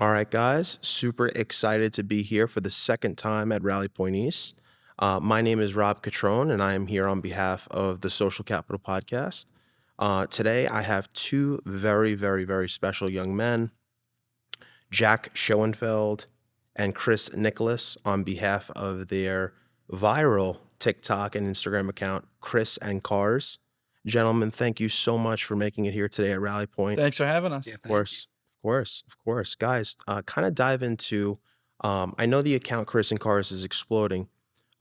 All right, guys, super excited to be here for the second time at Rally Point East. My name is Rob Cutrone, and I am here on behalf of the Social Capital Podcast. Today, I have two very, very, very special young men, Jack Schoenfeld and Chris Nicholas, on behalf of their viral TikTok and Instagram account, Chris and Cars. Gentlemen, thank you so much for making it here today at Rally Point. Thanks for having Yeah, us. thank you. Of course. Guys, kind of dive into, I know the account Chris and Cars is exploding.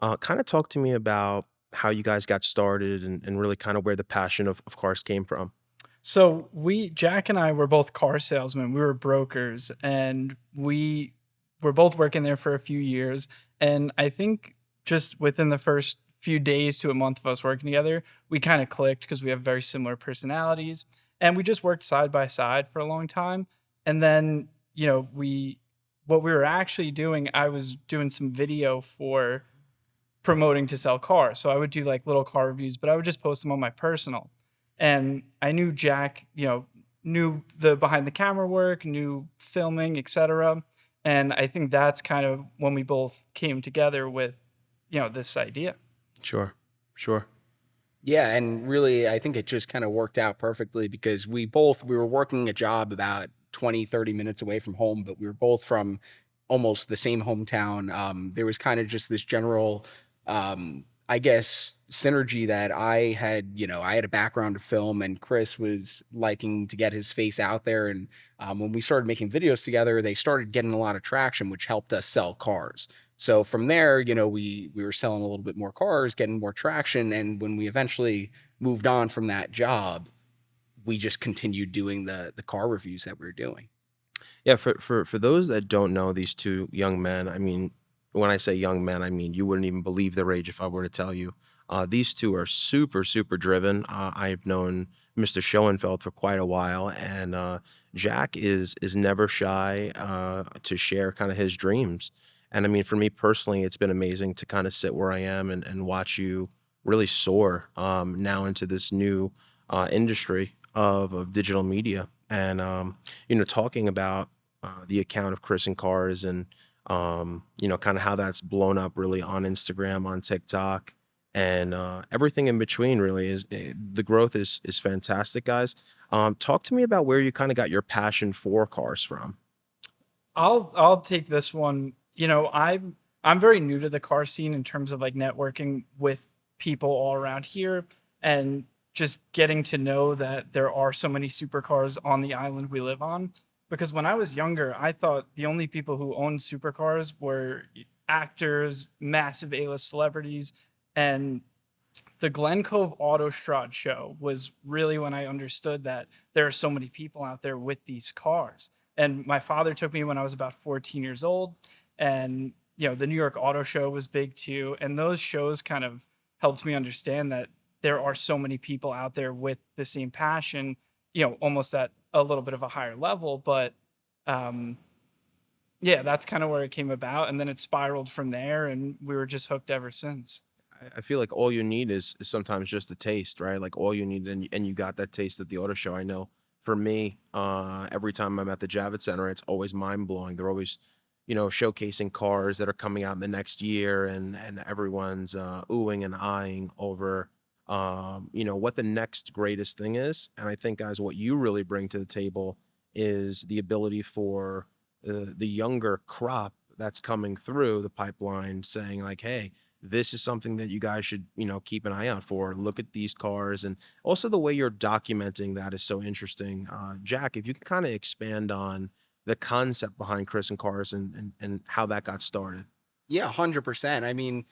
Kind of talk to me about how you guys got started and really kind of where the passion of cars came from. So Jack and I were both car salesmen. We were brokers, and we were both working there for a few years. And I think just within the first few days to a month of us working together, we kind of clicked because we have very similar personalities, and we just worked side by side for a long time. And then what we were actually doing, I was doing some video for promoting to sell cars. So I would do like little car reviews, but I would just post them on my personal. And I knew Jack, knew the behind the camera work, knew filming, etc. And I think that's kind of when we both came together with, this idea. Sure, sure. Yeah, and really, I think it just kind of worked out perfectly because we were working a job about 20, 30 minutes away from home, but we were both from almost the same hometown. There was kind of just this general, I guess, synergy that I had a background to film, and Chris was liking to get his face out there. And when we started making videos together, they started getting a lot of traction, which helped us sell cars. So from there, we were selling a little bit more cars, getting more traction, and when we eventually moved on from that job, we just continued doing the car reviews that we were doing. Yeah, for those that don't know these two young men, I mean, when I say young men, I mean you wouldn't even believe their age if I were to tell you. These two are super, super driven. I've known Mr. Schoenfeld for quite a while, and Jack is never shy to share kind of his dreams. And I mean, for me personally, it's been amazing to kind of sit where I am and watch you really soar now into this new industry of digital media. And talking about the account of Chris and Cars and kind of how that's blown up really on Instagram, on TikTok, and everything in between. Really, is the growth is fantastic, guys. Talk to me about where you kind of got your passion for cars from. I'll take this one. I'm very new to the car scene in terms of like networking with people all around here and just getting to know that there are so many supercars on the island we live on. Because when I was younger, I thought the only people who owned supercars were actors, massive A-list celebrities, and the Glen Cove Auto Strad show was really when I understood that there are so many people out there with these cars. And my father took me when I was about 14 years old, and the New York Auto Show was big too. And those shows kind of helped me understand that there are so many people out there with the same passion, almost at a little bit of a higher level. But um, yeah, that's kind of where it came about, and then it spiraled from there, and we were just hooked ever since. I feel like all you need is sometimes just a taste, right? Like all you need, and you got that taste at the auto show. I know for me, every time I'm at the Javits Center, it's always mind blowing. They're always, showcasing cars that are coming out in the next year, and everyone's oohing and eyeing over, what the next greatest thing is. And I think, guys, what you really bring to the table is the ability for the younger crop that's coming through the pipeline, saying like, hey, this is something that you guys should, keep an eye out for. Look at these cars. And also the way you're documenting that is so interesting. Jack, if you can kind of expand on the concept behind Chris and Cars and how that got started. Yeah, 100%. I mean,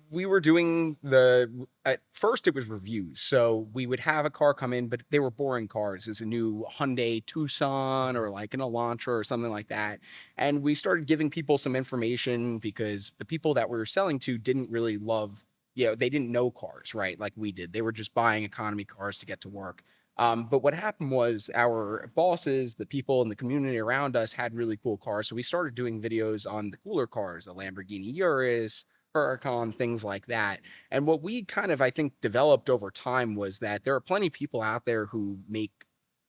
we were doing the at first it was reviews. So we would have a car come in, but they were boring cars. It's a new Hyundai Tucson or like an Elantra or something like that. And we started giving people some information because the people that we were selling to didn't really love, they didn't know cars, right? Like we did. They were just buying economy cars to get to work. But what happened was our bosses, the people in the community around us had really cool cars. So we started doing videos on the cooler cars, the Lamborghini Urus, Huracan, things like that. And what we kind of, I think, developed over time was that there are plenty of people out there who make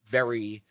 very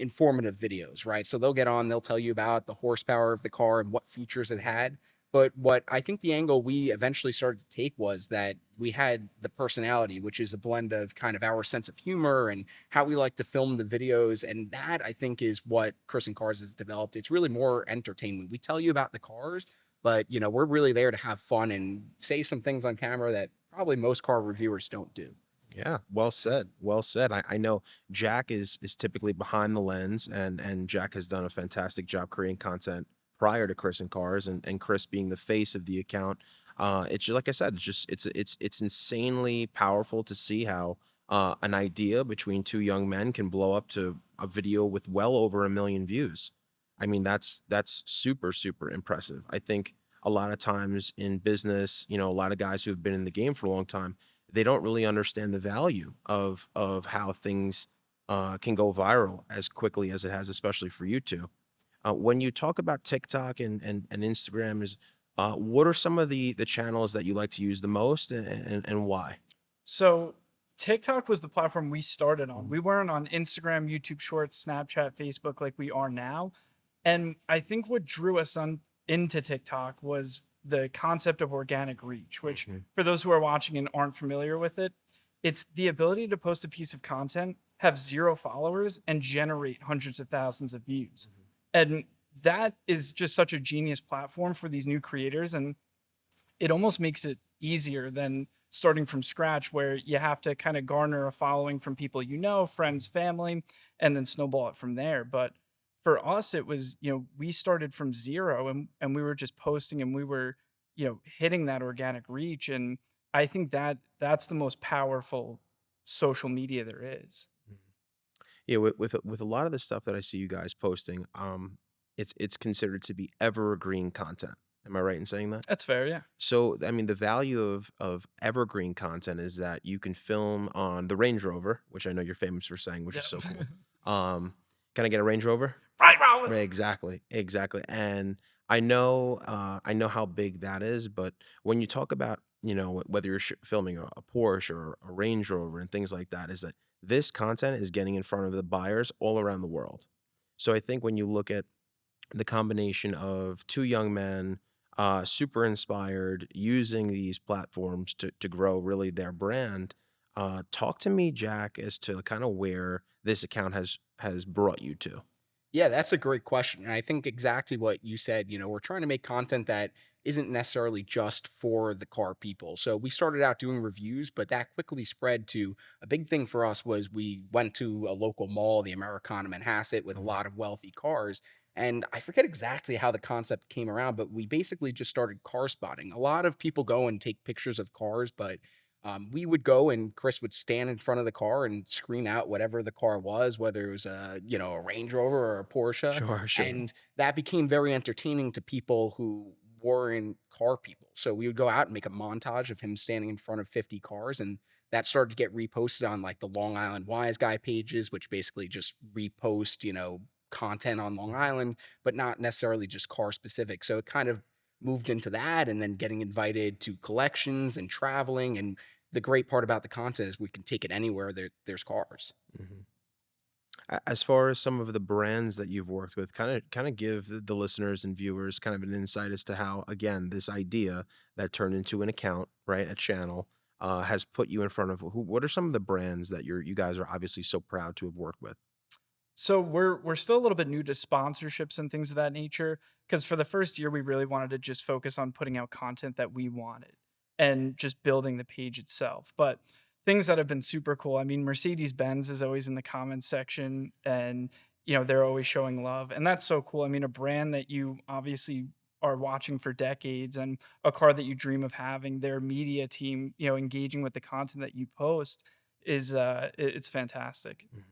informative videos, right? So they'll get on, they'll tell you about the horsepower of the car and what features it had. But what I think the angle we eventually started to take was that we had the personality, which is a blend of kind of our sense of humor and how we like to film the videos. And that I think is what Chris and Cars has developed. It's really more entertainment. We tell you about the cars, but we're really there to have fun and say some things on camera that probably most car reviewers don't do. Yeah, well said. Well said. I know Jack is typically behind the lens, and Jack has done a fantastic job creating content prior to Chris and Cars, and Chris being the face of the account. It's like I said, it's insanely powerful to see how an idea between two young men can blow up to a video with well over 1 million views. I mean, that's super super impressive. I think a lot of times in business, a lot of guys who have been in the game for a long time, they don't really understand the value of how things can go viral as quickly as it has, especially for you two. When you talk about TikTok and Instagram, is what are some of the channels that you like to use the most, and why? So TikTok was the platform we started on. We weren't on Instagram, YouTube Shorts, Snapchat, Facebook like we are now. And I think what drew us into TikTok was the concept of organic reach, which Mhm. for those who are watching and aren't familiar with it, it's the ability to post a piece of content, have 0 followers, and generate hundreds of thousands of views. And that is just such a genius platform for these new creators. And it almost makes it easier than starting from scratch where you have to kind of garner a following from people friends, family, and then snowball it from there. But for us, it was, we started from zero, and we were just posting, and we were, hitting that organic reach. And I think that that's the most powerful social media there is. Mhm. Yeah, with a lot of the stuff that I see you guys posting, it's considered to be evergreen content. Am I right in saying that? That's fair. Yeah. So, I mean, the value of evergreen content is that you can film on the Range Rover, which I know you're famous for saying, which is Yep. so cool. Can I get a Range Rover? Right, Rowan. Right, exactly, exactly. And I know how big that is, but when you talk about, whether you're filming a Porsche or a Range Rover and things like that, is that this content is getting in front of the buyers all around the world. So I think when you look at the combination of two young men, super inspired, using these platforms to grow really their brand. Talk to me, Jack, as to kind of where this account has brought you to. Yeah, that's a great question. And I think exactly what you said, we're trying to make content that isn't necessarily just for the car people. So we started out doing reviews, but that quickly spread to a big thing for us was we went to a local mall, the Americana Manhasset, with a Mhm. lot of wealthy cars. And I forget exactly how the concept came around, but we basically just started car spotting. A lot of people go and take pictures of cars, but we would go and Chris would stand in front of the car and scream out whatever the car was, whether it was a Range Rover or a Porsche, Sure, sure. and that became very entertaining to people who weren't car people. So we would go out and make a montage of him standing in front of 50 cars, and that started to get reposted on like the Long Island Wise Guy pages, which basically just repost content on Long Island, but not necessarily just car specific. So it kind of moved into that and then getting invited to collections and traveling. And the great part about the content is we can take it anywhere there's cars. Mhm. As far as some of the brands that you've worked with, kind of give the listeners and viewers kind of an insight as to how, again, this idea that turned into an account, right, a channel, has put you in front of who. What are some of the brands that you guys are obviously so proud to have worked with? So we're still a little bit new to sponsorships and things of that nature because for the first year we really wanted to just focus on putting out content that we wanted and just building the page itself. But things that have been super cool. I mean, Mercedes Benz is always in the comments section, and they're always showing love, and that's so cool. I mean, a brand that you obviously are watching for decades and a car that you dream of having, their media team, engaging with the content that you post is it's fantastic. Mhm.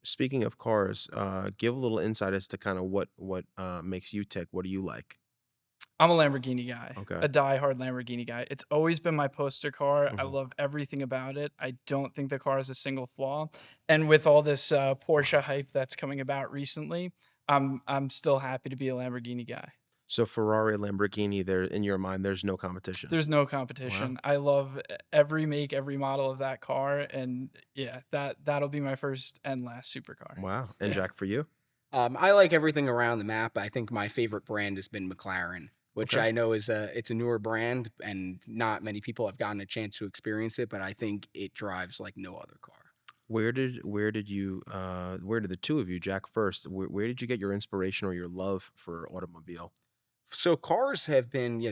Speaking of cars, give a little insight as to kind of what makes you tick. What do you like? I'm a Lamborghini guy, Okay. a diehard Lamborghini guy. It's always been my poster car. I Mhm. love everything about it. I don't think the car has a single flaw. And with all this Porsche hype that's coming about recently, I'm still happy to be a Lamborghini guy. So Ferrari, Lamborghini, there in your mind, there's no competition. There's no Wow. competition. I love every make, every model of that car, and yeah, that'll be my first and last supercar. Wow. And Yeah. Jack, for you? I like everything around the map. I think my favorite brand has been McLaren, which Okay. I know is it's a newer brand, and not many people have gotten a chance to experience it. But I think it drives like no other car. Where did the two of you, Jack first, where did you get your inspiration or your love for automobile? So cars have been,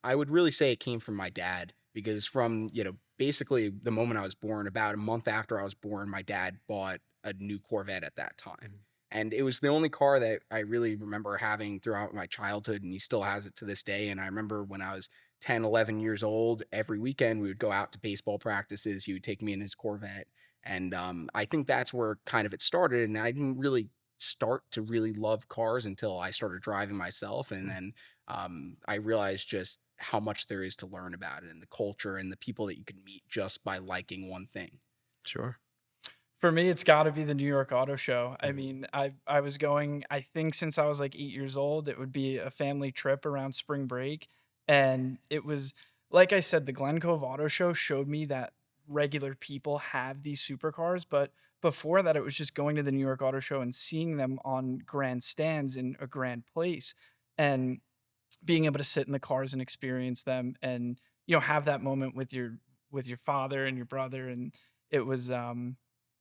I would really say it came from my dad because from, basically the moment I was born, about a month after I was born, my dad bought a new Corvette at that time. Mhm. And it was the only car that I really remember having throughout my childhood, and he still has it to this day. And I remember when I was 10, 11 years old, every weekend we would go out to baseball practices. He would take me in his Corvette. And I think that's where kind of it started. And I didn't really start to really love cars until I started driving myself. And Mm. then I realized just how much there is to learn about it and the culture and the people that you can meet just by liking one thing. Sure. For me, it's got to be the New York Auto Show. I Mhm. mean, I was going. I think since I was like 8 years old, it would be a family trip around spring break, and it was like I said, the Glen Cove Auto Show showed me that regular people have these supercars, but before that, it was just going to the New York Auto Show and seeing them on grand stands in a grand place, and being able to sit in the cars and experience them, and have that moment with your father and your brother, and it was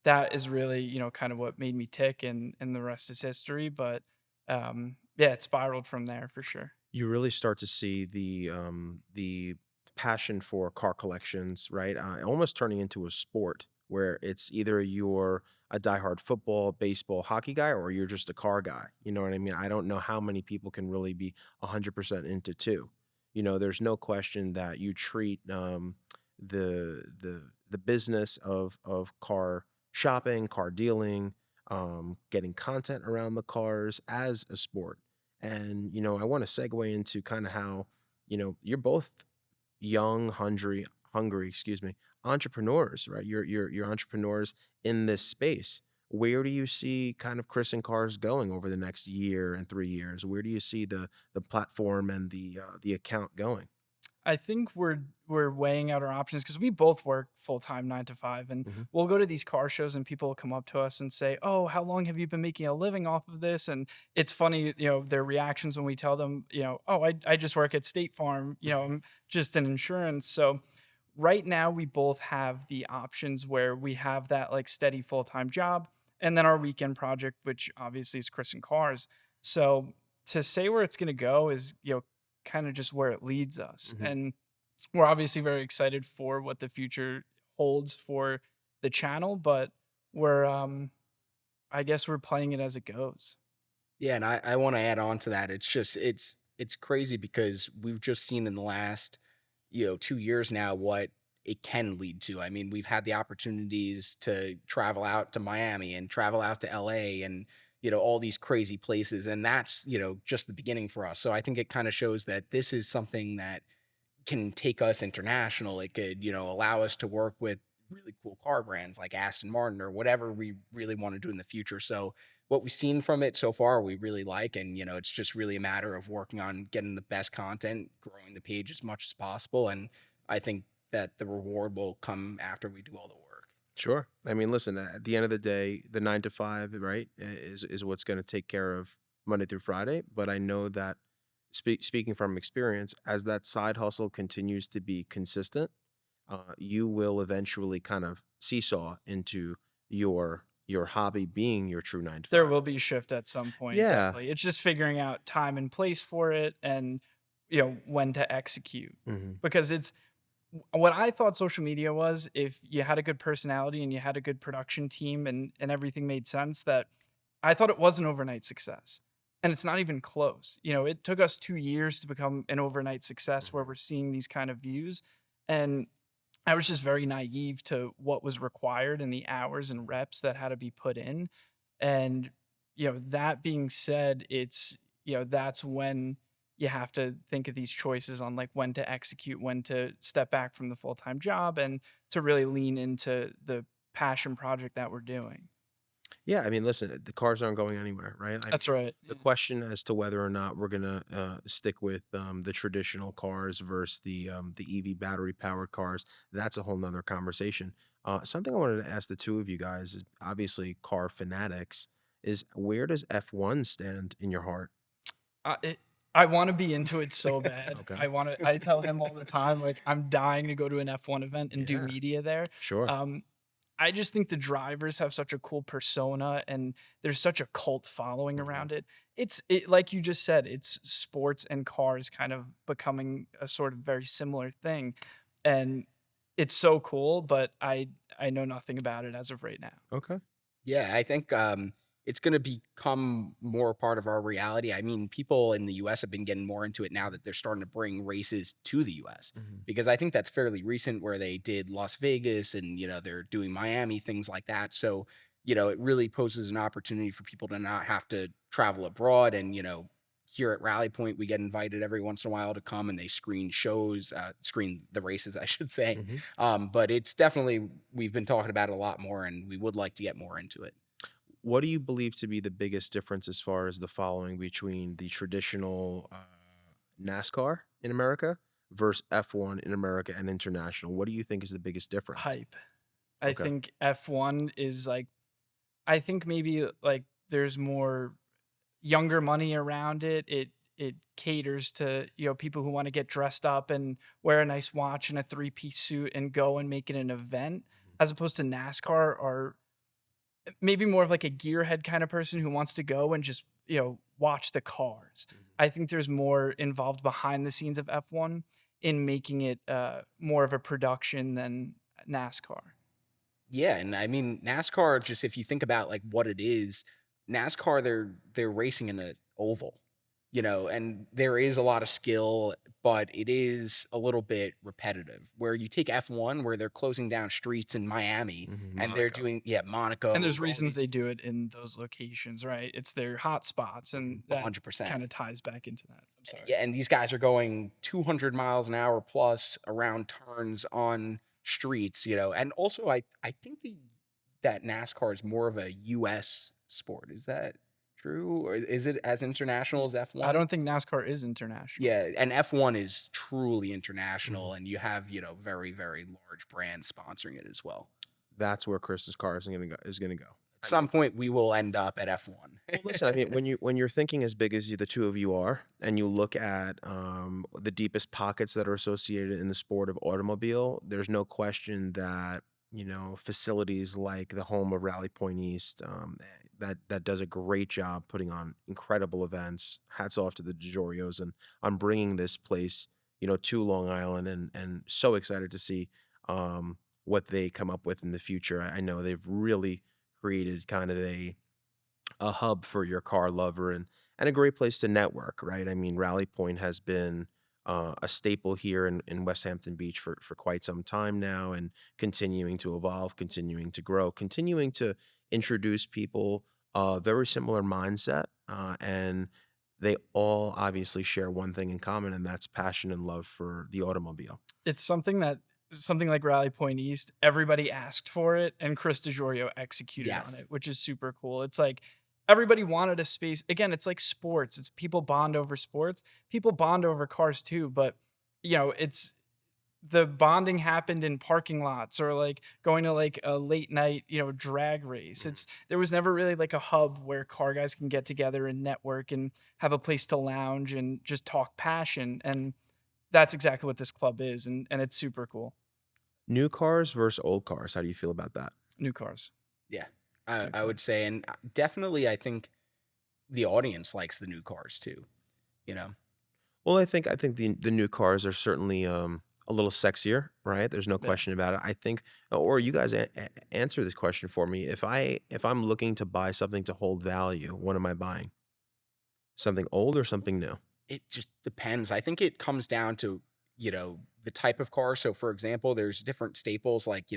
that is really, kind of what made me tick, and the rest is history. But yeah, it spiraled from there for sure. You really start to see the passion for car collections, right? Almost turning into a sport where it's either you're a diehard football, baseball, hockey guy, or you're just a car guy. You know what I mean? I don't know how many people can really be 100% into two. There's no question that you treat the business of car shopping, car dealing, getting content around the cars as a sport. And, I want to segue into kind of how, you're both young, hungry, excuse me, entrepreneurs, right? You're entrepreneurs in this space. Where do you see kind of Chris and Cars going over the next year and 3 years? Where do you see the platform and the account going? I think we're weighing out our options because we both work full time 9 to 5, and Hmm. we'll go to these car shows and people will come up to us and say, "Oh, how long have you been making a living off of this?" And it's funny, their reactions when we tell them, "Oh, I just work at State Farm, I'm just in insurance." So right now we both have the options where we have that like steady full time job, and then our weekend project, which obviously is Chris and Cars. So to say where it's going to go is, kind of just where it leads us. Hmm. And we're obviously very excited for what the future holds for the channel, but we're I guess we're playing it as it goes. Yeah, and I want to add on to that. It's just it's crazy because we've just seen in the last 2 years now what it can lead to. I mean, we've had the opportunities to travel out to Miami and travel out to LA and all these crazy places, and that's just the beginning for us. So I think it kind of shows that this is something that can take us international. It could, allow us to work with really cool car brands like Aston Martin or whatever we really want to do in the future. So what we've seen from it so far, we really like, and it's just really a matter of working on getting the best content, growing the page as much as possible, and I think that the reward will come after we do all the work. Sure. I mean, listen, at the end of the day, the 9 to 5, right, is what's going to take care of Monday through Friday. But I know that speaking from experience, as that side hustle continues to be consistent, you will eventually kind of seesaw into your hobby being your true nine to There five. will be a shift at some point, Yeah. definitely. It's just figuring out time and place for it, and when to execute. Hmm. Because it's what I thought social media was, if you had a good personality and you had a good production team, and everything made sense, that I thought it was an overnight success. And it's not even close. It took us 2 years to become an overnight success where we're seeing these kind of views. And I was just very naive to what was required and the hours and reps that had to be put in. And, that being said, that's when you have to think of these choices on like when to execute, when to step back from the full time job, and to really lean into the passion project that we're doing. Yeah, I mean, listen, the cars aren't going anywhere, right? I That's mean, right. the Yeah. question as to whether or not we're gonna stick with the traditional cars versus the EV battery powered cars, that's a whole nother conversation. Something I wanted to ask the two of you guys is obviously car fanatics. Is where does F1 stand in your heart? Uh, it, I want to be into it so bad. Okay. I want to. I tell him all the time, like I'm dying to go to an F1 event and do Yeah, media there. sure. Um, I just think the drivers have such a cool persona and there's such a cult following Mhm. around it. It like you just said, it's sports and cars kind of becoming a sort of very similar thing. And it's so cool, but I know nothing about it as of right now. Okay. Yeah, I think it's going to become more part of our reality. I mean, people in the US have been getting more into it now that they're starting to bring races to the US, Mhm. because I think that's fairly recent where they did Las Vegas and, they're doing Miami, things like that. So, it really poses an opportunity for people to not have to travel abroad. And, here at Rally Point, we get invited every once in a while to come and they screen shows, screen the races, I should say. Mhm. But it's definitely, we've been talking about it a lot more and we would like to get more into it. What do you believe to be the biggest difference as far as the following between the traditional NASCAR in America versus F1 in America and international? What do you think is the biggest difference? Hype. I Okay. think F1 is like I think maybe like there's more younger money around it. It caters to, people who want to get dressed up and wear a nice watch and a three-piece suit and go and make it an event, as opposed to NASCAR or maybe more of like a gearhead kind of person who wants to go and just, watch the cars. I think there's more involved behind the scenes of F1 in making it more of a production than NASCAR. Yeah, and I mean NASCAR, just if you think about like what it is, NASCAR they're racing in an oval, and there is a lot of skill, but it is a little bit repetitive. Where you take F1 where they're closing down streets in Miami and they're Monaco. doing, yeah, And Monaco, there's all reasons these they do it in those locations, right? It's their hot spots, and that 100%. kind of ties back into that. I'm sorry. Yeah, and these guys are going 200 miles an hour plus around turns on streets, and also I think that NASCAR is more of a US sport. Is that true? Or is it as international as I F1? don't think NASCAR is international. Yeah, and F1 is truly Mhm. international and you have, very, very large brands sponsoring it as well. That's where Chris's car is gonna go. At I mean, some point we will end up at F1. well, listen. I mean, when you're thinking as big as the two of you are, and you look at the deepest pockets that are associated in the sport of automobile, there's no question that facilities like the home of Rally Point East, that does a great job putting on incredible events. Hats off to the DeJorios and on bringing this place, to Long Island, and so excited to see what they come up with in the future. I know they've really created kind of a hub for your car lover and a great place to network, right? I mean, Rally Point has been a staple here in West Hampton Beach for quite some time now, and continuing to evolve, continuing to grow, continuing to introduce people a very similar mindset, and they all obviously share one thing in common, and that's passion and love for the automobile. It's something like Rally Point East, everybody asked for it, and Chris DiGiorio executed Yes. on it, which is super cool. It's like everybody wanted a space. Again, it's like sports. It's people bond over sports. People bond over cars too, but it's the bonding happened in parking lots or like going to like a late night, drag race. Mhm. There was never really like a hub where car guys can get together and network and have a place to lounge and just talk passion. And that's exactly what this club is. And it's super cool. New cars versus old cars. How do you feel about that? New cars. Yeah. I, New I would cars. say, and definitely I think the audience likes the new cars too, you know. Well, I think the new cars are certainly a little sexier, right? There's no Yeah. question about it. I think, or you guys answer this question for me. If I'm looking to buy something to hold value, what am I buying? Something old or something new? It just depends. I think it comes down to, the type of car. So, for example, there's different staples like,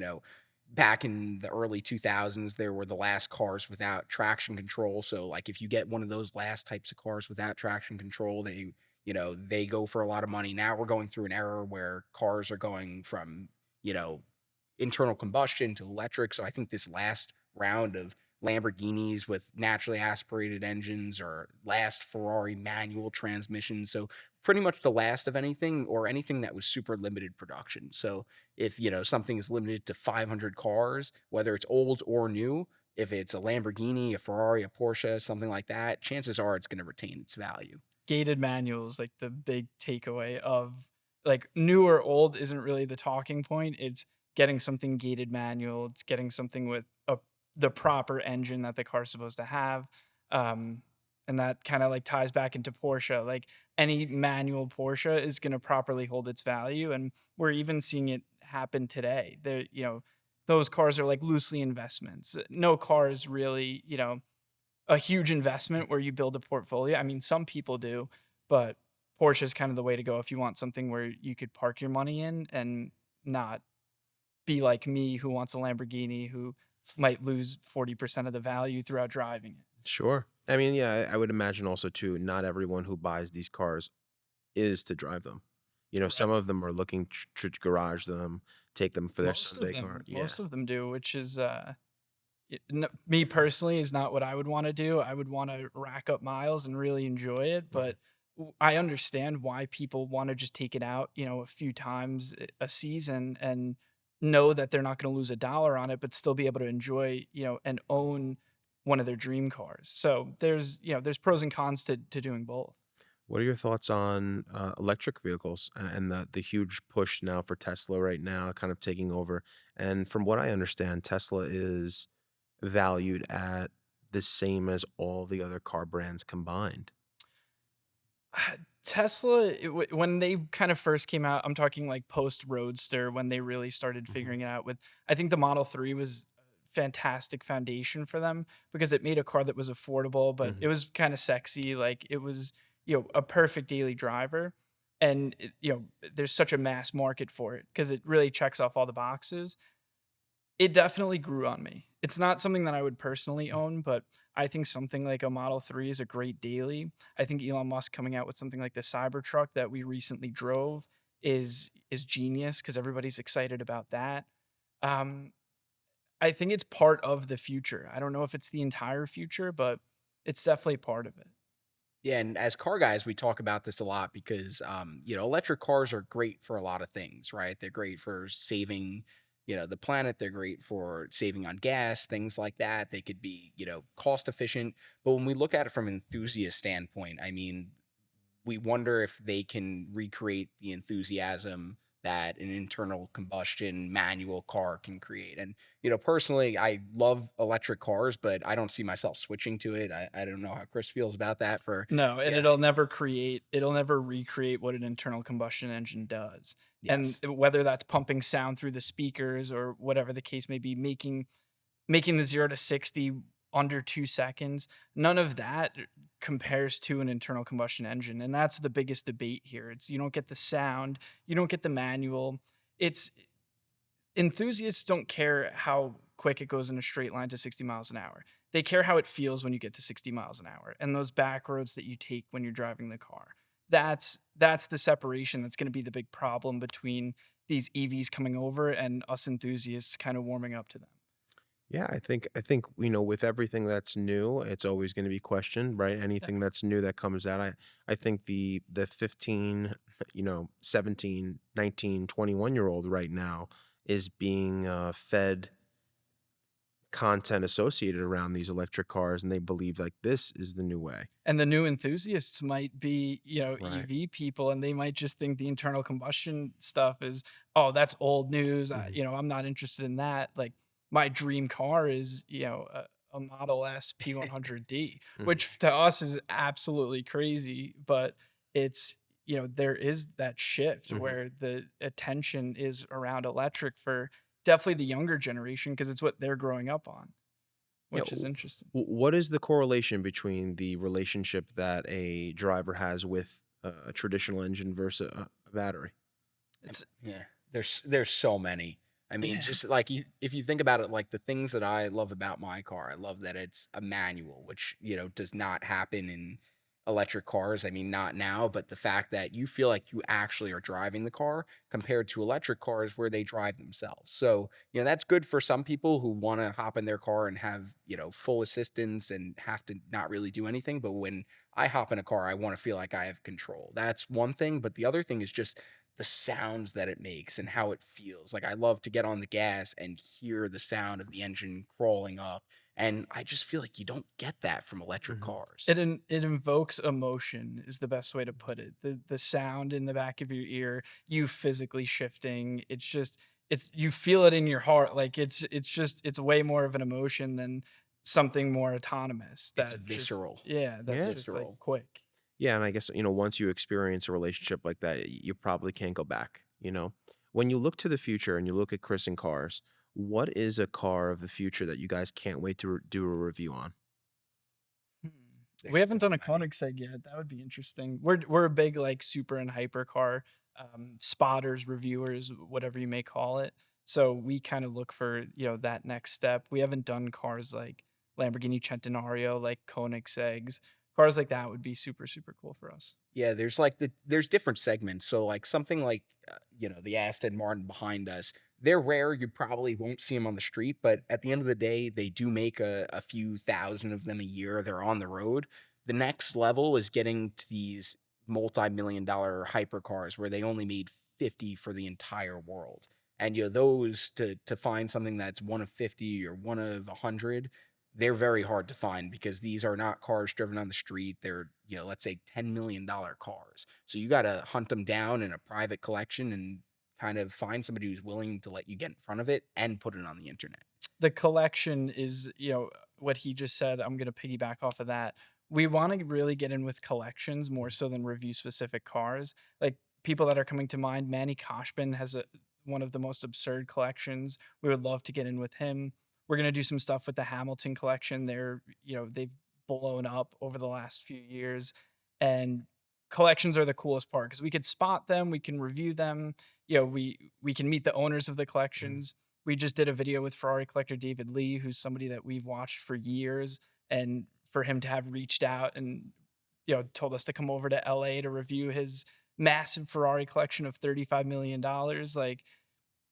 back in the early 2000s, there were the last cars without traction control. So, like, if you get one of those last types of cars without traction control, they go for a lot of money. Now we're going through an era where cars are going from, you know, internal combustion to electric. So I think this last round of Lamborghinis with naturally aspirated engines or last Ferrari manual transmissions. So pretty much the last of anything or anything that was super limited production. So if, something is limited to 500 cars, whether it's old or new, if it's a Lamborghini, a Ferrari, a Porsche, something like that, chances are it's going to retain its value. Gated manuals, like the big takeaway of like new or old isn't really the talking point. It's getting something gated manual. It's getting something with the proper engine that the car's supposed to have. Um, and that kind of like ties back into Porsche. Like any manual Porsche is going to properly hold its value. And we're even seeing it happen today. Those cars are like loosely investments. No car is really, a huge investment where you build a portfolio. I mean, some people do, but Porsche is kind of the way to go if you want something where you could park your money in and not be like me who wants a Lamborghini who might lose 40% of the value throughout driving it. Sure. I mean, yeah, I would imagine also too, not everyone who buys these cars is to drive them. Some Right. of them are looking to garage them, take them for their Most of Sunday car. them, Yeah. most of them do, which is me personally is not what I would want to do. I would want to rack up miles and really enjoy it, Mhm. but I understand why people want to just take it out, a few times a season and know that they're not going to lose a dollar on it, but still be able to enjoy, and own one of their dream cars. So there's pros and cons to doing both. What are your thoughts on electric vehicles and the huge push now for Tesla right now, kind of taking over? And from what I understand, Tesla is valued at the same as all the other car brands combined. Tesla, when they kind of first came out, I'm talking like post Roadster, when they really started Mhm. figuring it out. I think the Model 3 was a fantastic foundation for them because it made a car that was affordable, but Mhm. it was kind of sexy. Like it was, a perfect daily driver. And, there's such a mass market for it because it really checks off all the boxes. It definitely grew on me. It's not something that I would personally own, but I think something like a Model 3 is a great daily. I think Elon Musk coming out with something like the Cybertruck that we recently drove is genius because everybody's excited about that. Um, I think it's part of the future. I don't know if it's the entire future, but it's definitely part of it. Yeah, and as car guys, we talk about this a lot because, electric cars are great for a lot of things, right? They're great for saving, the planet. They're great for saving on gas, things like that. They could be, cost efficient. But when we look at it from an enthusiast standpoint, I mean, we wonder if they can recreate the enthusiasm that an internal combustion manual car can create. And, personally, I love electric cars, but I don't see myself switching to it. I don't know how Chris feels about that for, No, and yeah, it'll never recreate what an internal combustion engine does. And yes. whether that's pumping sound through the speakers or whatever the case may be, making the 0 to 60 under 2 seconds, none of that compares to an internal combustion engine, and that's the biggest debate here. It's you don't get the sound, you don't get the manual. It's enthusiasts don't care how quick it goes in a straight line to 60 miles an hour. They care how it feels when you get to 60 miles an hour and those back roads that you take when you're driving the car. That's the separation that's going to be the big problem between these EVs coming over and us enthusiasts kind of warming up to them. Yeah, I think with everything that's new, it's always going to be questioned, right? Yeah. Anything that's new that comes out, I think the 15, 17, 19, 21-year old right now is being fed content associated around these electric cars, and they believe like this is the new way. And the new enthusiasts might be, Right. EV people, and they might just think the internal combustion stuff is, oh, that's old news. Mhm. I'm not interested in that. Like my dream car is, a Model S P100D, Mhm. which to us is absolutely crazy, but it's, there is that shift Mhm. where the attention is around electric for definitely the younger generation because it's what they're growing up on, Yeah. which is interesting. What is the correlation between the relationship that a driver has with a traditional engine versus a battery? It's Yeah, there's so many. I mean, yeah. just like if you think about it, like the things that I love about my car, I love that it's a manual, which does not happen in electric cars. I mean, not now, but the fact that you feel like you actually are driving the car compared to electric cars where they drive themselves. So, that's good for some people who want to hop in their car and have, full assistance and have to not really do anything. But when I hop in a car, I want to feel like I have control. That's one thing. But the other thing is just the sounds that it makes and how it feels. Like I love to get on the gas and hear the sound of the engine crawling up. And I just feel like you don't get that from electric Mhm. cars. It invokes emotion is the best way to put it. The sound in the back of your ear, you physically shifting. It's just it's you feel it in your heart. Like it's way more of an emotion than something more autonomous It's that just visceral. yeah, that's Yeah. just like Visceral. quick. Yeah, and I guess, once you experience a relationship like that, you probably can't go back? When you look to the future and you look at Chris and cars, what is a car of the future that you guys can't wait to do a review on? Hmm. We There's haven't so done a many. Koenigsegg yet. That would be interesting. We're a big like super and hypercar spotters, reviewers, whatever you may call it. So we kind of look for that next step. We haven't done cars like Lamborghini Centenario, like Koenigsegg's. Cars like that would be super super cool for us. Yeah, there's different segments. So like something like the Aston Martin behind us, they're rare. You probably won't see them on the street, but at the end of the day, they do make a few thousand of them a year. They're on the road. The next level is getting to these multi-million dollar hypercars where they only made 50 for the entire world. And those to find something that's one of 50 or one of 100, they're very hard to find because these are not cars driven on the street. They're, let's say $10 million cars. So you got to hunt them down in a private collection and kind of find somebody who's willing to let you get in front of it and put it on the internet. The collection is, what he just said. I'm going to piggyback off of that. We want to really get in with collections more so than review specific cars. Like people that are coming to mind, Manny Koshbin has one of the most absurd collections. We would love to get in with him. We're going to do some stuff with the Hamilton collection. They've blown up over the last few years, and collections are the coolest part because we could spot them, we can review them. We can meet the owners of the Mhm. collections. We just did a video with Ferrari collector David Lee, who's somebody that we've watched for years, and for him to have reached out and told us to come over to LA to review his massive Ferrari collection of $35 million. Like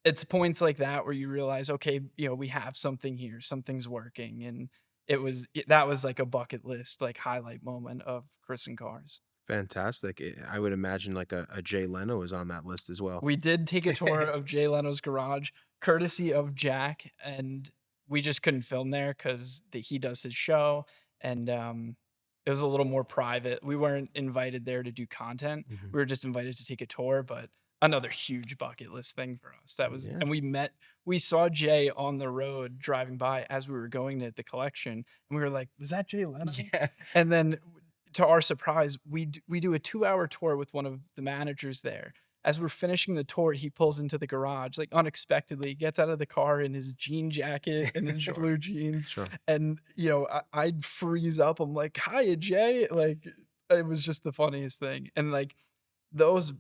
it's points like that where you realize, okay, we have something here, something's working, and that was like a bucket list like highlight moment of Chris and Cars. Fantastic. I would imagine like a Jay Leno is on that list as well. We did take a tour of Jay Leno's garage, courtesy of Jack, and we just couldn't film there because he does his show, and it was a little more private. We weren't invited there to do content. Mhm. We were just invited to take a tour, but another huge bucket list thing for us. That was, Yeah. and we saw Jay on the road driving by as we were going to the collection, and we were like, "Was that Jay Leno?" Yeah. And then, to our surprise, we do a 2 hour tour with one of the managers there. As we're finishing the tour, he pulls into the garage, like, unexpectedly, gets out of the car in his jean jacket and his Sure. blue jeans, Sure. and, I'd freeze up. I'm like, "Hiya, Jay." Like, it was just the funniest thing, and, like, those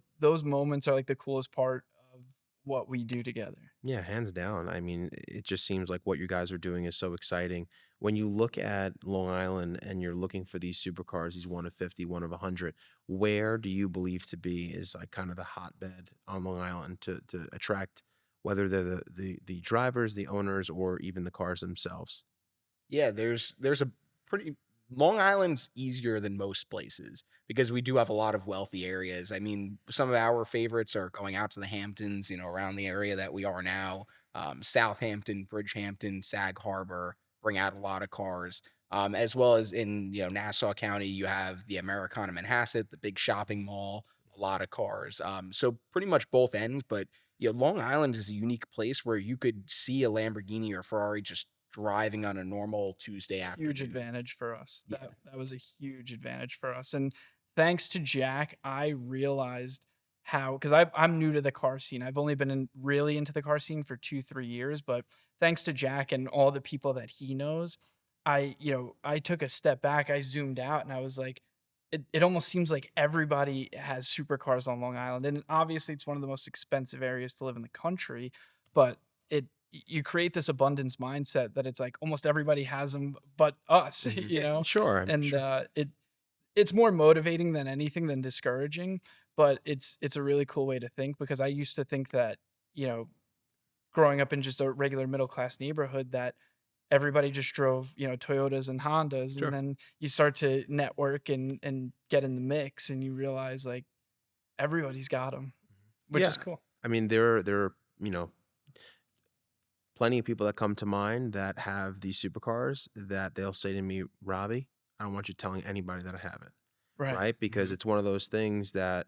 moments are, like, the coolest part of what we do together. Yeah, hands down. I mean, it just seems like what you guys are doing is so exciting. When you look at Long Island and you're looking for these supercars, these one of 50, one of 100, where do you believe to be is like kind of the hotbed on Long Island to attract whether they're the drivers, the owners, or even the cars themselves? Yeah, there's a pretty Long Island's easier than most places because we do have a lot of wealthy areas. I mean, some of our favorites are going out to the Hamptons, around the area that we are now. Southampton, Bridgehampton, Sag Harbor bring out a lot of cars. As well as in Nassau County, you have the Americana Manhasset, the big shopping mall, a lot of cars. So pretty much both ends, but Long Island is a unique place where you could see a Lamborghini or Ferrari just driving on a normal Tuesday Huge afternoon. advantage for us. Yeah. That was a huge advantage for us, and thanks to Jack, I realized how, because I'm new to the car scene. I've only been really into the car scene for 2 3 years, but thanks to Jack and all the people that he knows, I took a step back. I zoomed out, and I was like, it almost seems like everybody has supercars on Long Island, and obviously it's one of the most expensive areas to live in the country, but you create this abundance mindset that it's like almost everybody has them but us, Mhm. you know? Sure, I'm And sure. it's more motivating than anything than discouraging, but it's a really cool way to think because I used to think that, you know, growing up in just a regular middle class neighborhood that everybody just drove, Toyotas and Hondas, and Sure. then you start to network and get in the mix and you realize like everybody's got them, which is Yeah. cool. I mean, there are, plenty of people that come to mind that have these supercars that they'll say to me, "Robbie, I don't want you telling anybody that I have it." Right. Right? Because Mhm. it's one of those things that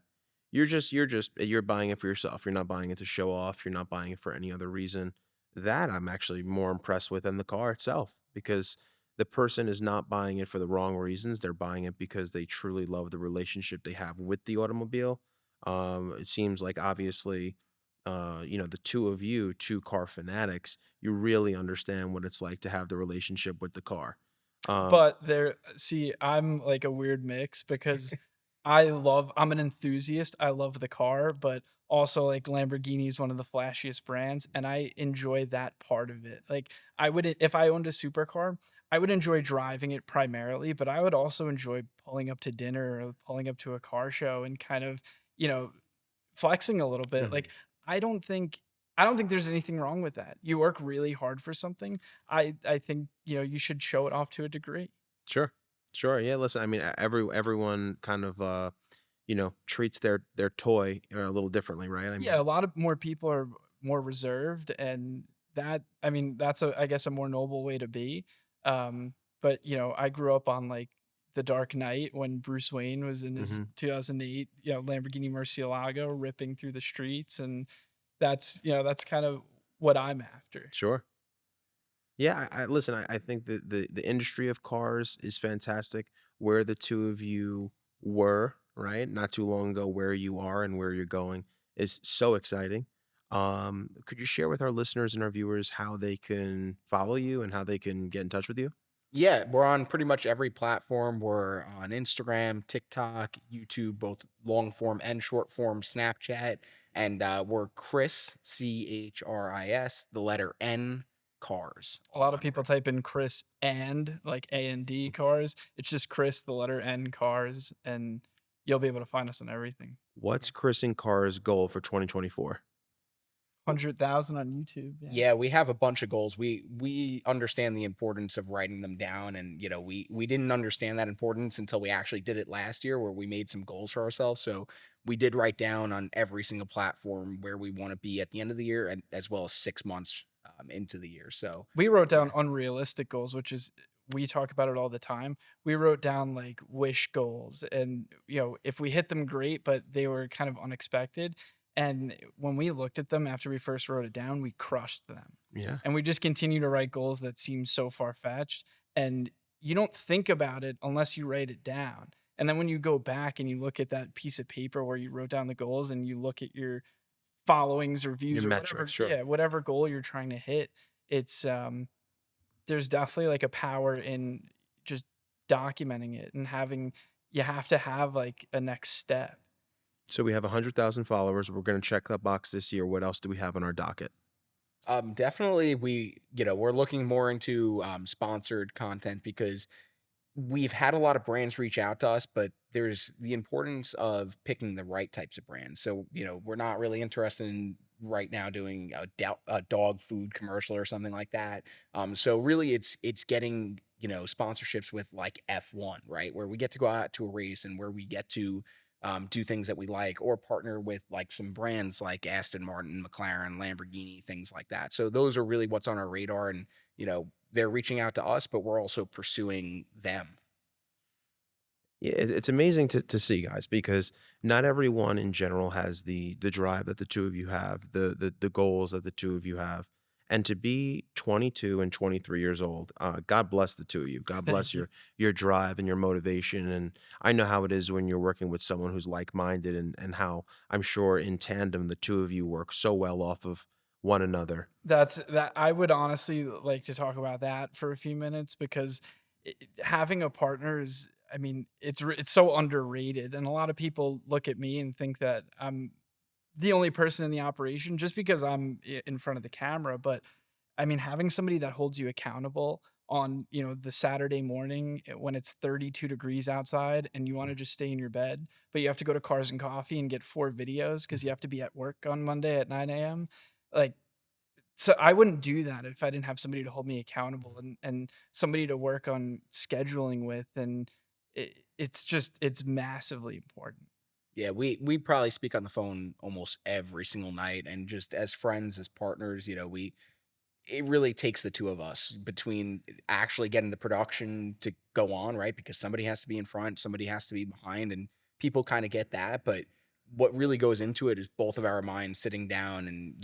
you're buying it for yourself. You're not buying it to show off. You're not buying it for any other reason. That I'm actually more impressed with than the car itself because the person is not buying it for the wrong reasons. They're buying it because they truly love the relationship they have with the automobile. It seems like obviously, the two of you, two car fanatics, you really understand what it's like to have the relationship with the car. Um, But there see, I'm like a weird mix because I'm an enthusiast, I love the car, but also, like, Lamborghini is one of the flashiest brands, and I enjoy that part of it. Like, I would if I owned a supercar, I would enjoy driving it primarily, but I would also enjoy pulling up to dinner or pulling up to a car show and kind of, you know, flexing a little bit. mhm. Like, I don't think I don't think there's anything wrong with that. You work really hard for something. I think, you should show it off to a degree. Sure. Sure. Yeah. Listen, I mean, everyone kind of, treats their toy a little differently, right? I Yeah, mean, a lot of more people are more reserved, and I mean, that's I guess a more noble way to be. But I grew up on like The Dark Knight when Bruce Wayne was in his mhm, 2008, Lamborghini Murcielago ripping through the streets, and that's kind of what I'm after. sure. Yeah. I listen. I think that the industry of cars is fantastic. Where the two of you were, right, not too long ago, where you are and where you're going is so exciting. Could you share with our listeners and our viewers how they can follow you and how they can get in touch with you? Yeah, we're on pretty much every platform. We're on Instagram, TikTok, YouTube, both long form and short form, Snapchat, and we're Chris, the letter N, cars, A all lot of one people word. type in Chris and like A&D cars. It's just Chris, the letter N cars, and you'll be able to find us on everything. What's Chris and Carr's goal for 2024? 100,000 on YouTube. Yeah. Yeah, we have a bunch of goals. We understand the importance of writing them down, and we didn't understand that importance until we actually did it last year, where we made some goals for ourselves. So we did write down on every single platform where we want to be at the end of the year, and as well as 6 months into the year. So We wrote down yeah, unrealistic goals, which is we talk about it all the time. We wrote down like wish goals and if we hit them great, but they were kind of unexpected. And when we looked at them after we first wrote it down, we crushed them. Yeah. And we just continue to write goals that seem so far-fetched and you don't think about it unless you write it down. And then when you go back and you look at that piece of paper where you wrote down the goals and you look at your followings or Your views or metrics, whatever, sure. yeah, whatever goal you're trying to hit, it's there's definitely like a power in just documenting it and having you have to have like a next step. So we have 100,000 followers. We're going to check that box this year. What else do we have on our docket? definitely we're looking more into sponsored content because we've had a lot of brands reach out to us, but there's the importance of picking the right types of brands. So, we're not really interested in right now doing a dog food commercial or something like that. So really it's getting, sponsorships with like F1, right? Where we get to go out to a race and where we get to do things that we like or partner with like some brands like Aston Martin, McLaren, Lamborghini, things like that. So those are really what's on our radar. And, they're reaching out to us, but we're also pursuing them. Yeah, it's amazing to see, guys, because not everyone in general has the drive that the two of you have, the goals that the two of you have, and to be 22 and 23 years old, God bless the two of you. God bless Thank you. your drive and your motivation. And I know how it is when you're working with someone who's like minded, and how I'm sure in tandem the two of you work so well off of one another. That I would honestly like to talk about that for a few minutes because having a partner is, I mean, it's so underrated, and a lot of people look at me and think that I'm the only person in the operation just because I'm in front of the camera. But I mean, having somebody that holds you accountable on, the Saturday morning when it's 32 degrees outside and you want to just stay in your bed, but you have to go to Cars and Coffee and get 4 videos because you have to be at work on Monday at 9 a.m. Like, so I wouldn't do that if I didn't have somebody to hold me accountable and somebody to work on scheduling with. And it's massively important. Yeah, we probably speak on the phone almost every single night, and just as friends, as partners, we it really takes the two of us between actually getting the production to go on, right? Because somebody has to be in front, somebody has to be behind, and people kind of get that. But what really goes into it is both of our minds sitting down and,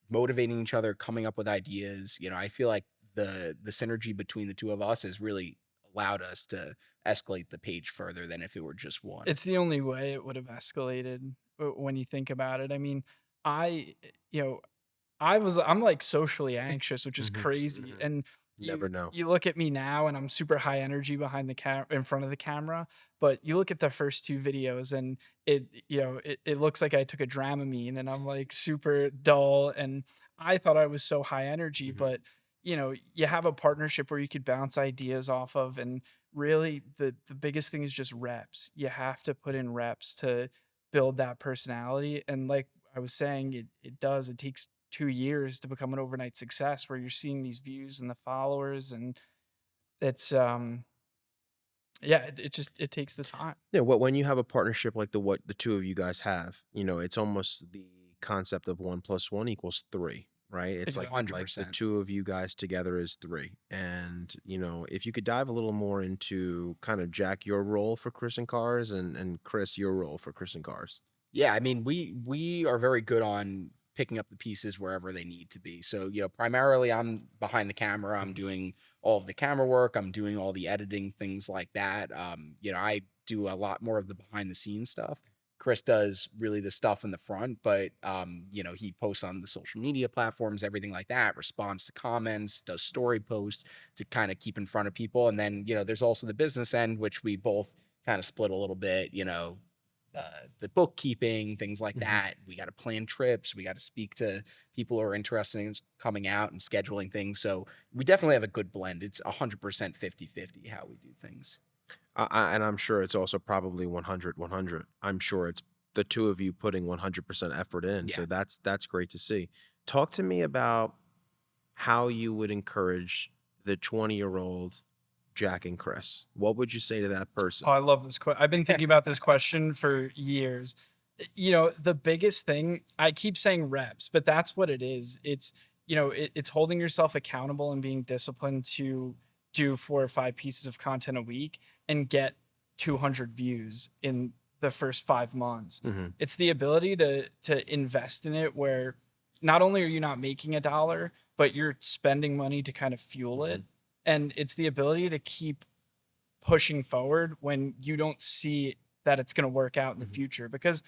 motivating each other, coming up with ideas. I feel like the synergy between the two of us has really allowed us to escalate the page further than if it were just one. It's the only way it would have escalated when you think about it. I mean, I, you know, I'm like socially anxious, which is Mhm, crazy. mhm. And Never know. you look at me now and I'm super high energy behind the in front of the camera, but you look at the first 2 videos and it looks like I took a Dramamine and I'm like super dull, and I thought I was so high energy. Mhm. But you have a partnership where you could bounce ideas off of, and really the biggest thing is just reps. You have to put in reps to build that personality. And like I was saying, it takes 2 years to become an overnight success where you're seeing these views and the followers. And it's yeah, it takes the time. Yeah, when you have a partnership like what the 2 of you guys have, it's almost the concept of 1 plus 1 equals 3, right? It's like Exactly. the 100%. 2 of you guys together is 3, and, if you could dive a little more into kind of Jack, your role for Chris and Cars, and Chris, your role for Chris and Cars. Yeah, I mean, we are very good on picking up the pieces wherever they need to be. So, primarily I'm behind the camera. I'm Mhm, doing all of the camera work. I'm doing all the editing, things like that. I do a lot more of the behind the scenes stuff. Chris does really the stuff in the front, but he posts on the social media platforms, everything like that, responds to comments, does story posts to kind of keep in front of people. And then, there's also the business end, which we both kind of split a little bit, the bookkeeping, things like mhm. that. We got to plan trips. We got to speak to people who are interested in coming out and scheduling things. So we definitely have a good blend. It's 100% 50-50 how we do things. And I'm sure it's also probably 100-100. I'm sure it's the 2 of you putting 100% effort in, Yeah. so that's great to see. Talk to me about how you would encourage the 20-year-old Jack and Chris. What would you say to that Oh, person? I love this question. I've been thinking about this question for years. The biggest thing, I keep saying reps, but that's what it is. It's holding yourself accountable and being disciplined to do 4 or 5 pieces of content a week and get 200 views in the first 5 months. Mhm, It's the ability to invest in it where not only are you not making a dollar, but you're spending money to kind of fuel mhm, it. And it's the ability to keep pushing forward when you don't see that it's going to work out in the mhm, future. Because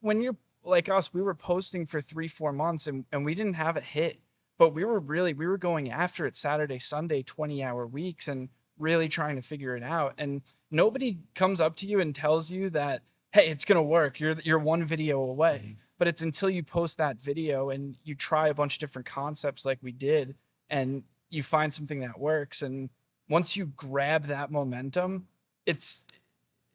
when you're like us, we were posting for 3 4 months and we didn't have a hit, but we were going after it Saturday Sunday 20-hour weeks and really trying to figure it out. And nobody comes up to you and tells you that, hey, it's going to work, you're 1 video away. mhm. But it's until you post that video and you try a bunch of different concepts like we did, and you find something that works. And once you grab that momentum, it's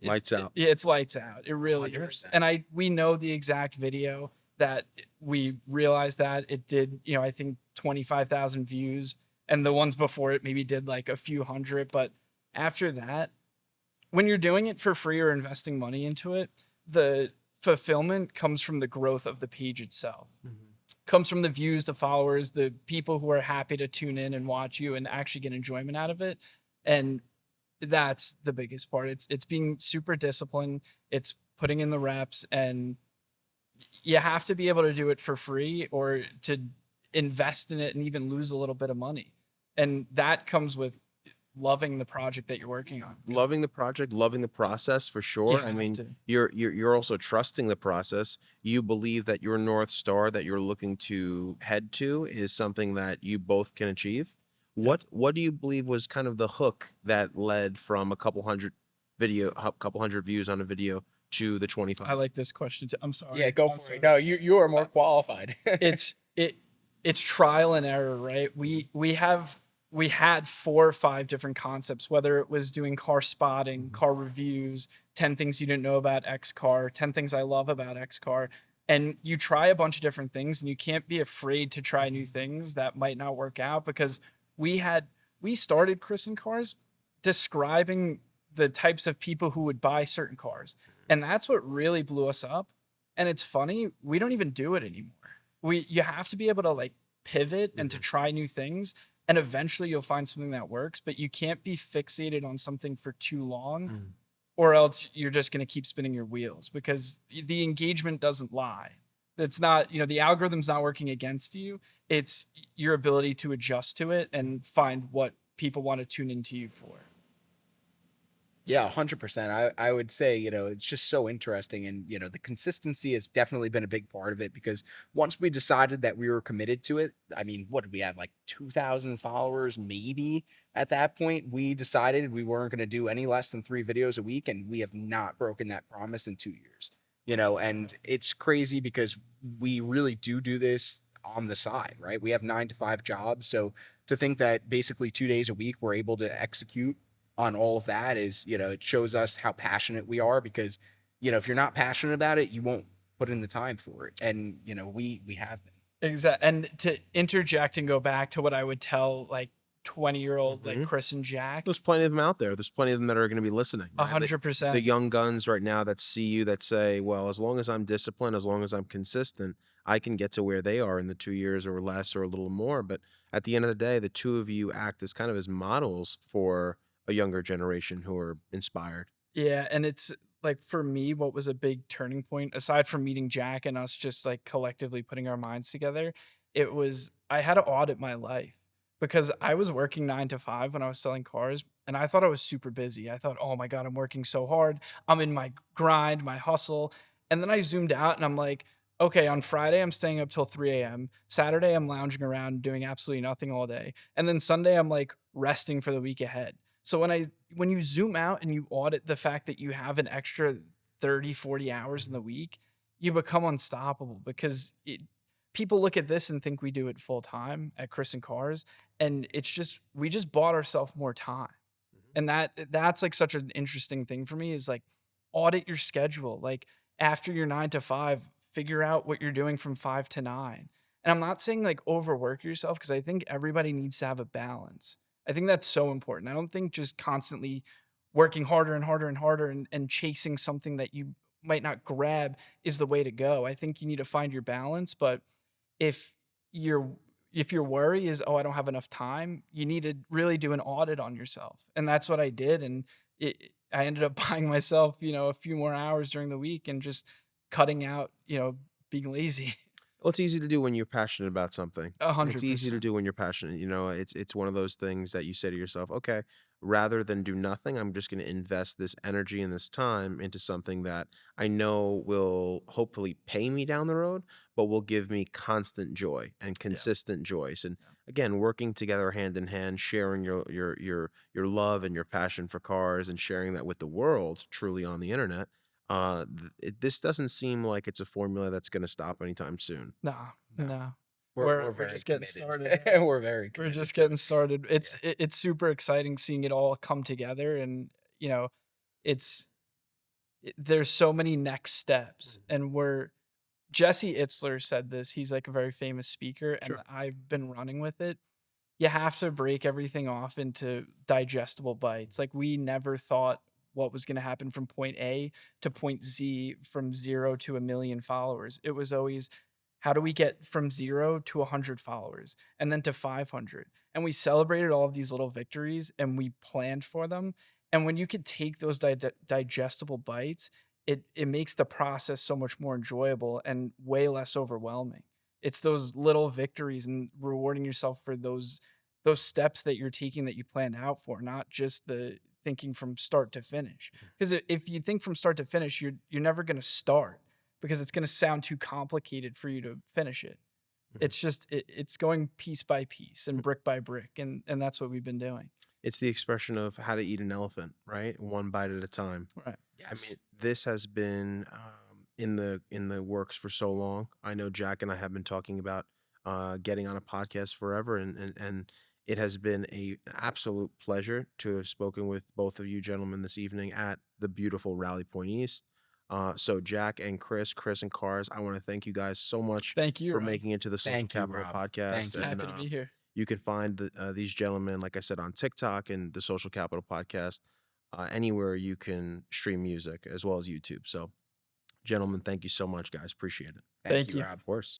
Lights out. it's lights out. It really is. 100%. And we know the exact video that we realized that it did, I think 25,000 views, and the ones before it maybe did like a few hundred. But after that, when you're doing it for free or investing money into it, the fulfillment comes from the growth of the page itself. Mhm. Comes from the views, the followers, the people who are happy to tune in and watch you and actually get enjoyment out of it. And that's the biggest part. It's being super disciplined. It's putting in the reps, and you have to be able to do it for free or to invest in it and even lose a little bit of money. And that comes with loving the project that you're working on. Loving the project, loving the process for You sure. I have mean, to. you're also trusting the process. You believe that your North Star that you're looking to head to is something that you both can achieve. What do you believe was kind of the hook that led from a couple hundred views on a video to the I 25? like this question too. I'm Yeah, sorry. go I'm for it. sorry. No, you are more qualified. It's trial and error, right? We have we had 4 or 5 different concepts, whether it was doing car spotting, Mhm. car reviews, 10 things you didn't know about X car, 10 things I love about X car. And you try a bunch of different things and you can't be afraid to try new things that might not work out because we had we started Chris and Cars describing the types of people who would buy certain cars. And that's what really blew us up. And it's funny, we don't even do it anymore. You have to be able to like pivot and to Mhm. try new things and eventually you'll find something that works, but you can't be fixated on something for too long Mhm. or else you're just going to keep spinning your wheels because the engagement doesn't lie. It's not, the algorithm's not working against you. It's your ability to adjust to it and find what people want to tune into you for. Yeah, 100%. I would say, it's just so interesting. And, the consistency has definitely been a big part of it because once we decided that we were committed to it, I mean, what did we have, like 2,000 followers maybe at that point? We decided we weren't going to do any less than 3 videos a week. And we have not broken that promise in 2 years, and it's crazy because we really do this on the side, right? We have 9 to 5 jobs. So to think that basically 2 days a week we're able to execute on all of that is, it shows us how passionate we are because, if you're not passionate about it, you won't put in the time for it. And, we have been. Exactly. And to interject and go back to what I would tell like 20-year-old like Mhm. Chris and Jack, There's plenty of them out there. There's plenty of them that are gonna be listening, a right? hundred The percent. young guns right now that see you that say, "Well, as long as I'm disciplined, as long as I'm consistent, I can get to where they are in the 2 years or less or a little more." But at the end of the day, the 2 of you act as kind of as models for a younger generation who are inspired. Yeah, and it's like for me, what was a big turning point, aside from meeting Jack and us just like collectively putting our minds together, it was I had to audit my life because I was working 9 to 5 when I was selling cars, and I thought I was super busy. I thought, oh my God, I'm working so hard. I'm in my grind, my hustle. And then I zoomed out and I'm like, okay, on Friday, I'm staying up till 3 a.m. Saturday, I'm lounging around doing absolutely nothing all day. And then Sunday, I'm like resting for the week ahead. So when you zoom out and you audit the fact that you have an extra 30, 40 hours in the week, you become unstoppable because people look at this and think we do it full time at Chris and Cars. And it's just, we just bought ourselves more time. Mhm. And that's like such an interesting thing for me is like audit your schedule. Like after your 9 to 5, figure out what you're doing from 5 to 9. And I'm not saying like overwork yourself because I think everybody needs to have a balance. I think that's so important. I don't think just constantly working harder and harder and harder and chasing something that you might not grab is the way to go. I think you need to find your balance, but if your if your worry is, "Oh, I don't have enough time," you need to really do an audit on yourself, and that's what I did, and I ended up buying myself, a few more hours during the week and just cutting out, being lazy. Well, it's easy to do when you're passionate about something. It's easy to 100%. do when you're passionate, it's one of those things that you say to yourself, "Okay, rather than do nothing, I'm just gonna invest this energy and this time into something that I know will hopefully pay me down the road, but will give me constant joy and Yeah, consistent joys." And yeah. again, working together hand in hand, sharing your love and your passion for cars and sharing that with the world truly on the internet, this doesn't seem like it's a formula that's gonna stop anytime soon. Nah, No, no. we're We're very just getting committed. started, man. We're very We're committed just to it. getting started. Yeah. It's super exciting seeing it all come together and, it's there's so many next steps Mhm. and Jesse Itzler said this. He's like a very famous speaker, and Sure. I've been running with it. You have to break everything off into digestible bites. Like we never thought what was going to happen from point A to point Z from 0 to 1 million followers. It was always how do we get from 0 to 100 followers and then to 500? And we celebrated all of these little victories and we planned for them. And when you could take those digestible bites, it makes the process so much more enjoyable and way less overwhelming. It's those little victories and rewarding yourself for those steps that you're taking that you planned out for, not just the thinking from start to finish. Because if you think from start to finish, you're never going to start because it's going to sound too complicated for you to finish it. Mhm. It's just it's going piece by piece and brick by brick, and that's what we've been doing. It's the expression of how to eat an elephant, right? One bite at a time. Right. I mean, Yes. this has been in the works for so long. I know Jack and I have been talking about getting on a podcast forever, and It has been an absolute pleasure to have spoken with both of you gentlemen this evening at the beautiful Rally Point East. So Jack and Chris and Cars, I want to thank you guys so much Thank you, for Rob. making it to the Social Thank you, Capital Rob. podcast. Thank you. And Happy to be here. you can find these gentlemen, like I said, on TikTok and the Social Capital podcast, anywhere you can stream music as well as YouTube. So, gentlemen, thank you so much, guys. Appreciate it. Thank you. Rob. Of course.